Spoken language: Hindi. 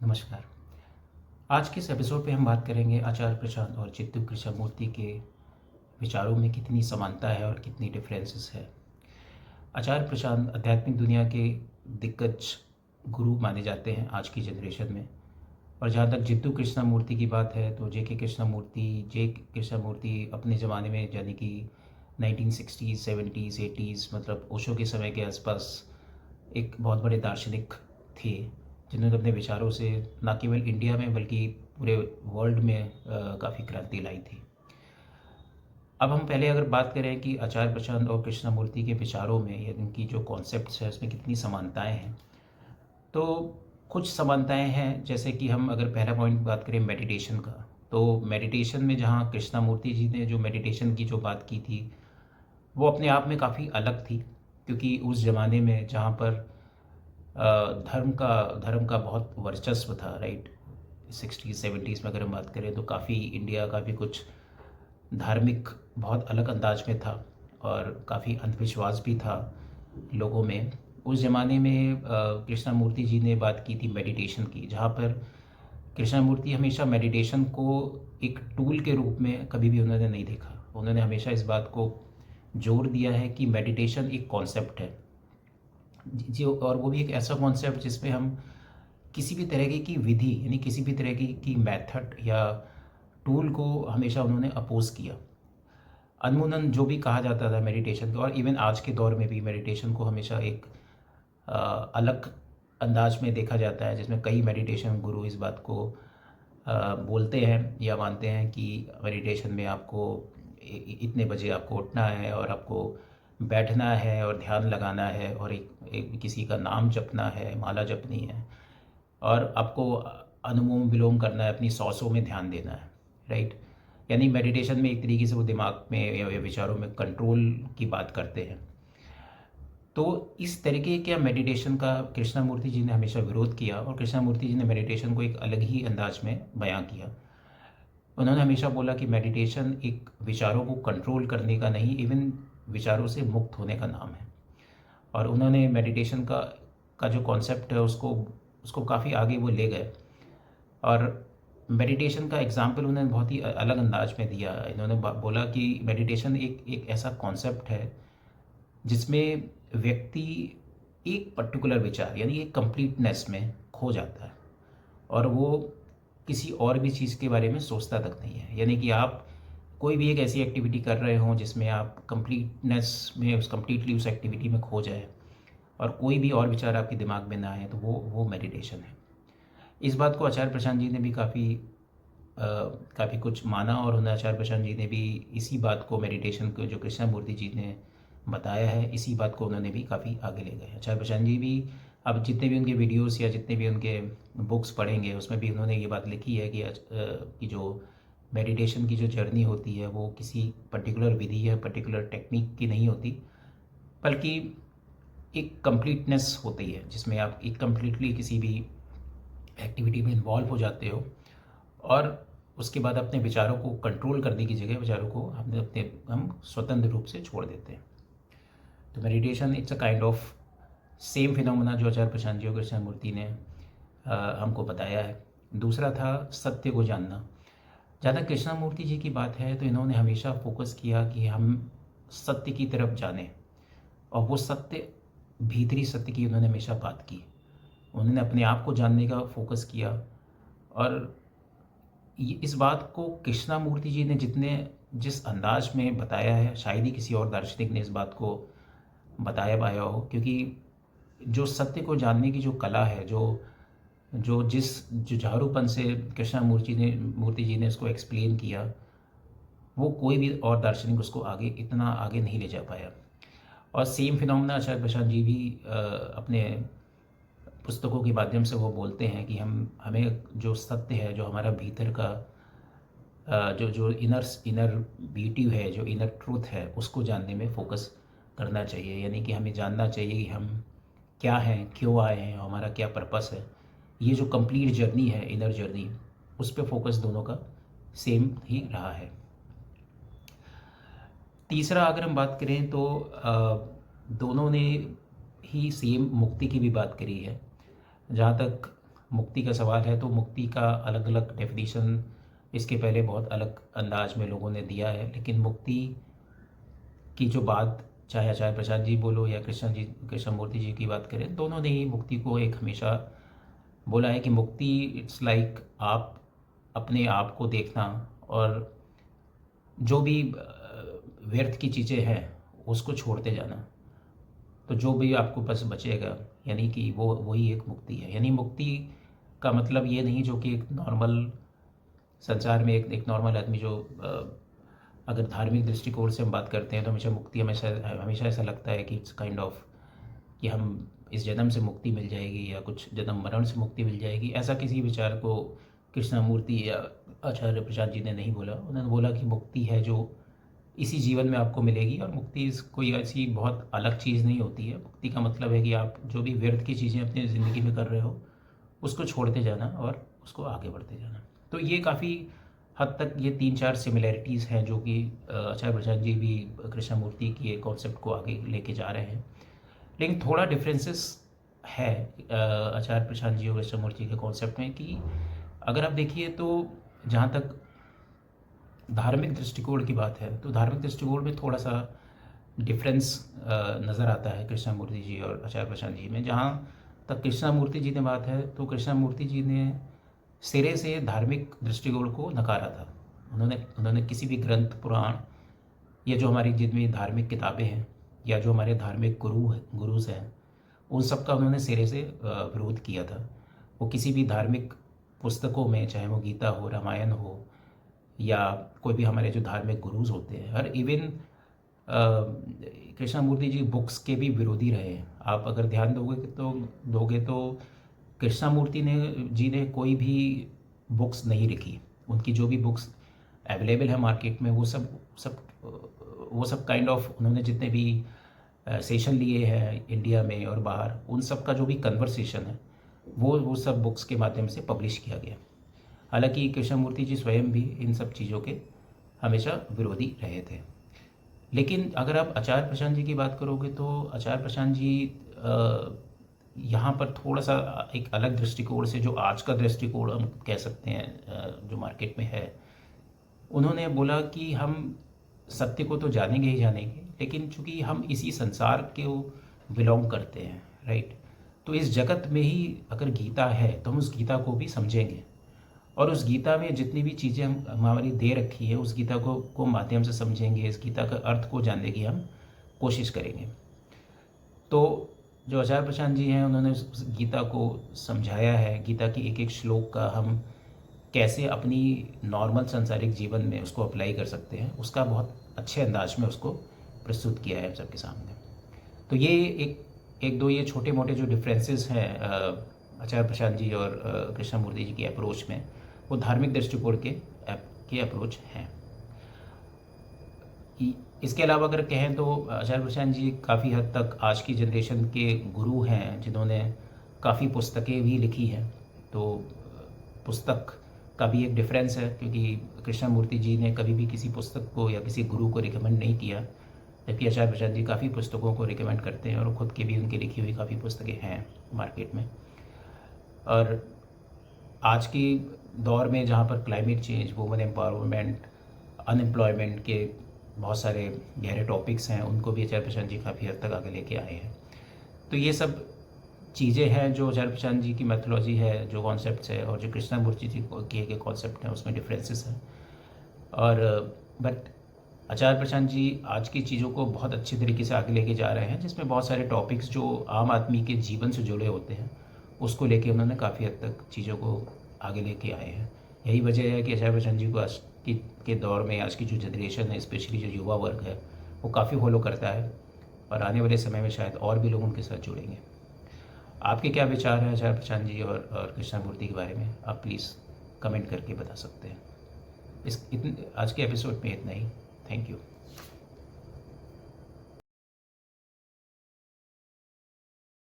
नमस्कार। आज के इस एपिसोड पे हम बात करेंगे आचार्य प्रशांत और चित्तू कृष्णमूर्ति के विचारों में कितनी समानता है और कितनी डिफरेंसेस है। आचार्य प्रशांत आध्यात्मिक दुनिया के दिग्गज गुरु माने जाते हैं आज की जनरेशन में। और जहाँ तक चित्तू कृष्णमूर्ति की बात है तो जे कृष्णमूर्ति अपने ज़माने में यानी कि 1960s 70s 80s मतलब ओशो के समय के आसपास एक बहुत बड़े दार्शनिक थे जिन्होंने अपने विचारों से न केवल इंडिया में बल्कि पूरे वर्ल्ड में काफ़ी क्रांति लाई थी। अब हम पहले अगर बात करें कि आचार्य प्रशांत और कृष्णमूर्ति के विचारों में या उनकी जो कॉन्सेप्ट्स है उसमें कितनी समानताएं हैं, तो कुछ समानताएं हैं। जैसे कि हम अगर पहला पॉइंट बात करें मेडिटेशन का, तो मेडिटेशन में जहाँ कृष्णमूर्ति जी ने जो मेडिटेशन की जो बात की थी वो अपने आप में काफ़ी अलग थी, क्योंकि उस ज़माने में जहाँ पर धर्म का बहुत वर्चस्व था, राइट। 60s 70s में अगर हम बात करें तो काफ़ी इंडिया का भी कुछ धार्मिक बहुत अलग अंदाज में था और काफ़ी अंधविश्वास भी था लोगों में। उस ज़माने में कृष्णमूर्ति जी ने बात की थी मेडिटेशन की, जहाँ पर कृष्णमूर्ति हमेशा मेडिटेशन को एक टूल के रूप में कभी भी उन्होंने नहीं देखा। उन्होंने हमेशा इस बात को जोर दिया है कि मेडिटेशन एक कॉन्सेप्ट है जी, और वो भी एक ऐसा कॉन्सेप्ट जिसमें हम किसी भी तरह की विधि यानी किसी भी तरह की मेथड या टूल को हमेशा उन्होंने अपोज किया। अनमोनन जो भी कहा जाता था मेडिटेशन को, और इवन आज के दौर में भी मेडिटेशन को हमेशा एक अलग अंदाज में देखा जाता है, जिसमें कई मेडिटेशन गुरु इस बात को बोलते हैं या मानते हैं कि मेडिटेशन में आपको इतने बजे आपको उठना है और आपको बैठना है और ध्यान लगाना है और एक किसी का नाम जपना है, माला जपनी है और आपको अनुलोम विलोम करना है, अपनी सांसों में ध्यान देना है, राइट। यानी मेडिटेशन में एक तरीके से वो दिमाग में या विचारों में कंट्रोल की बात करते हैं। तो इस तरीके के मेडिटेशन का कृष्णमूर्ति जी ने हमेशा विरोध किया और कृष्णमूर्ति जी ने मेडिटेशन को एक अलग ही अंदाज में बयां किया। उन्होंने हमेशा बोला कि मेडिटेशन एक विचारों को कंट्रोल करने का नहीं, इवन विचारों से मुक्त होने का नाम है। और उन्होंने मेडिटेशन का जो कॉन्सेप्ट है उसको उसको काफ़ी आगे वो ले गए और मेडिटेशन का एग्जाम्पल उन्होंने बहुत ही अलग अंदाज में दिया। इन्होंने बोला कि मेडिटेशन एक ऐसा कॉन्सेप्ट है जिसमें व्यक्ति एक पर्टिकुलर विचार यानी एक कंप्लीटनेस में खो जाता है और वो किसी और भी चीज़ के बारे में सोचता तक नहीं है। यानी कि आप कोई भी एक ऐसी एक्टिविटी कर रहे हों जिसमें आप कंप्लीटनेस में कम्प्लीटली उस एक्टिविटी में खो जाए और कोई भी और विचार आपके दिमाग में ना आए, तो वो मेडिटेशन है। इस बात को आचार्य प्रशांत जी ने भी काफ़ी कुछ माना और उन्हें आचार्य प्रशांत जी ने भी इसी बात को, मेडिटेशन को जो कृष्णमूर्ति जी ने बताया है, इसी बात को उन्होंने भी काफ़ी आगे ले गए। आचार्य प्रशांत जी भी अब जितने भी उनके वीडियोस या जितने भी उनके बुक्स पढ़ेंगे उसमें भी उन्होंने ये बात लिखी है कि जो मेडिटेशन की जो जर्नी होती है वो किसी पर्टिकुलर विधि या पर्टिकुलर टेक्निक की नहीं होती, बल्कि एक कंप्लीटनेस होती है जिसमें आप एक कम्प्लीटली किसी भी एक्टिविटी में इन्वॉल्व हो जाते हो और उसके बाद अपने विचारों को कंट्रोल करने की जगह विचारों को हम स्वतंत्र रूप से छोड़ देते हैं। तो meditation it's a kind of same phenomena जो आचार्य प्रशांत जी और कृष्णमूर्ति ने हमको बताया है। दूसरा था सत्य को जानना। जहाँ तक कृष्णमूर्ति जी की बात है तो इन्होंने हमेशा फोकस किया कि हम सत्य की तरफ जाने, और वो सत्य भीतरी सत्य की उन्होंने हमेशा बात की। उन्होंने अपने आप को जानने का फोकस किया और इस बात को कृष्णमूर्ति जी ने जिस अंदाज में बताया है शायद ही किसी और दार्शनिक ने इस बात को बताया पाया हो, क्योंकि जो सत्य को जानने की जो कला है, जो जो जिस जुझारूपन से मूर्ति जी ने इसको एक्सप्लेन किया, वो कोई भी और दार्शनिक उसको इतना आगे नहीं ले जा पाया। और सेम फिनोमेना आचार्य प्रशांत जी भी अपने पुस्तकों के माध्यम से वो बोलते हैं कि हमें जो सत्य है, जो हमारा भीतर का जो जो इनर ब्यूटी है, जो इनर ट्रूथ है, उसको जानने में फोकस करना चाहिए। यानी कि हमें जानना चाहिए कि हम क्या हैं, क्यों आए हैं, हमारा क्या पर्पस है। ये जो कंप्लीट जर्नी है, इनर जर्नी, उस पर फोकस दोनों का सेम ही रहा है। तीसरा अगर हम बात करें तो दोनों ने ही सेम मुक्ति की भी बात करी है। जहाँ तक मुक्ति का सवाल है तो मुक्ति का अलग अलग डेफिनेशन इसके पहले बहुत अलग अंदाज में लोगों ने दिया है, लेकिन मुक्ति की जो बात चाहे आचार्य प्रसाद जी बोलो या कृष्णमूर्ति जी की बात करें, दोनों ने ही मुक्ति को एक हमेशा बोला है कि मुक्ति इट्स लाइक आप अपने आप को देखना और जो भी व्यर्थ की चीज़ें हैं उसको छोड़ते जाना, तो जो भी आपको बस बचेगा, यानी कि वो वही एक मुक्ति है। यानी मुक्ति का मतलब ये नहीं जो कि एक नॉर्मल संसार में एक नॉर्मल आदमी जो अगर धार्मिक दृष्टिकोण से हम बात करते हैं तो हमेशा मुक्ति हमेशा हमेशा ऐसा लगता है कि इट्स काइंड ऑफ कि हम इस जन्म से मुक्ति मिल जाएगी या कुछ जन्म मरण से मुक्ति मिल जाएगी। ऐसा किसी विचार को कृष्णमूर्ति या आचार्य प्रसाद जी ने नहीं बोला। उन्होंने बोला कि मुक्ति है जो इसी जीवन में आपको मिलेगी, और मुक्ति कोई ऐसी बहुत अलग चीज़ नहीं होती है। मुक्ति का मतलब है कि आप जो भी व्यर्थ की चीज़ें अपनी ज़िंदगी में कर रहे हो उसको छोड़ते जाना और उसको आगे बढ़ते जाना। तो ये काफ़ी हद तक ये 3-4 सिमिलैरिटीज़ हैं जो कि आचार्य प्रसाद जी भी कृष्णमूर्ति की कॉन्सेप्ट को आगे लेके जा रहे हैं। लेकिन थोड़ा डिफरेंसेस है आचार्य प्रसाद जी और कृष्णमूर्ति के कॉन्सेप्ट में कि अगर आप देखिए तो जहाँ तक धार्मिक दृष्टिकोण की बात है तो धार्मिक दृष्टिकोण में थोड़ा सा डिफरेंस नज़र आता है कृष्णमूर्ति जी और आचार्य प्रसाद जी में। जहाँ तक कृष्णमूर्ति जी ने बात है तो कृष्णमूर्ति जी ने सिरे से धार्मिक दृष्टिकोण को नकारा था। उन्होंने किसी भी ग्रंथ, पुराण या जो हमारी जितनी धार्मिक किताबें हैं या जो हमारे धार्मिक गुरुज़ हैं उन सब का उन्होंने सिरे से विरोध किया था। वो किसी भी धार्मिक पुस्तकों में, चाहे वो गीता हो, रामायण हो या कोई भी हमारे जो धार्मिक गुरुज़ होते हैं, और इवन कृष्णमूर्ति जी बुक्स के भी विरोधी रहे हैं। आप अगर ध्यान दोगे तो कृष्णमूर्ति जी ने कोई भी बुक्स नहीं लिखी। उनकी जो भी बुक्स अवेलेबल है मार्केट में वो सब काइंड ऑफ उन्होंने जितने भी सेशन लिए हैं इंडिया में और बाहर, उन सब का जो भी कन्वर्सेशन है वो सब बुक्स के माध्यम से पब्लिश किया गया। हालांकि कृष्णमूर्ति जी स्वयं भी इन सब चीज़ों के हमेशा विरोधी रहे थे। लेकिन अगर आप आचार्य प्रशांत जी की बात करोगे तो आचार्य प्रशांत जी यहाँ पर थोड़ा सा एक अलग दृष्टिकोण से, जो आज का दृष्टिकोण हम कह सकते हैं जो मार्केट में है, उन्होंने बोला कि हम सत्य को तो जानेंगे ही जानेंगे, लेकिन चूंकि हम इसी संसार के बिलोंग करते हैं, राइट, तो इस जगत में ही अगर गीता है तो हम उस गीता को भी समझेंगे और उस गीता में जितनी भी चीज़ें हमारी दे रखी है उस गीता को माध्यम से समझेंगे, इस गीता का अर्थ को जानने की हम कोशिश करेंगे। तो जो आचार्य प्रशांत जी हैं उन्होंने उस गीता को समझाया है। गीता की एक एक श्लोक का हम कैसे अपनी नॉर्मल सांसारिक जीवन में उसको अप्लाई कर सकते हैं, उसका बहुत अच्छे अंदाज में उसको प्रस्तुत किया है सबके सामने। तो ये एक दो ये छोटे मोटे जो डिफरेंसेस हैं आचार्य प्रशांत जी और कृष्णमूर्ति जी के अप्रोच में, वो धार्मिक दृष्टिकोण के अप्रोच हैं। इसके अलावा अगर कहें तो आचार्य प्रशांत जी काफ़ी हद तक आज की जनरेशन के गुरु हैं जिन्होंने काफ़ी पुस्तकें भी लिखी हैं। तो पुस्तक का भी एक डिफरेंस है, क्योंकि कृष्णमूर्ति जी ने कभी भी किसी पुस्तक को या किसी गुरु को रिकमेंड नहीं किया, जबकि आचार्य प्रशांत जी काफ़ी पुस्तकों को रिकमेंड करते हैं और खुद की भी उनकी लिखी हुई काफ़ी पुस्तकें हैं मार्केट में। और आज की दौर में जहाँ पर climate change, women empowerment, unemployment के बहुत सारे गहरे टॉपिक्स हैं, उनको भी आचार्य प्रशांत जी काफ़ी हद तक आगे लेके आए हैं। तो ये सब चीज़ें हैं जो आचार्य प्रशांत जी की मैथोलॉजी है, जो कॉन्सेप्ट्स है, और जो कृष्णमूर्ति जी के कॉन्सेप्ट हैं उसमें डिफरेंसेस हैं। और बट आचार्य प्रशांत जी आज की चीज़ों को बहुत अच्छे तरीके से आगे लेके जा रहे हैं, जिसमें बहुत सारे टॉपिक्स जो आम आदमी के जीवन से जुड़े होते हैं उसको लेके उन्होंने काफ़ी हद तक चीज़ों को आगे लेके आए हैं। यही वजह है कि आचार्य प्रशांत जी को आज के दौर में आज की जो जनरेशन है, स्पेशली जो युवा वर्ग है, वो काफ़ी फॉलो करता है और आने वाले समय में शायद और भी लोग उनके साथ जुड़ेंगे। आपके क्या विचार हैं आचार्य प्रशांत जी और कृष्णमूर्ति के बारे में, आप प्लीज़ कमेंट करके बता सकते हैं। आज के एपिसोड में इतना ही। Thank you.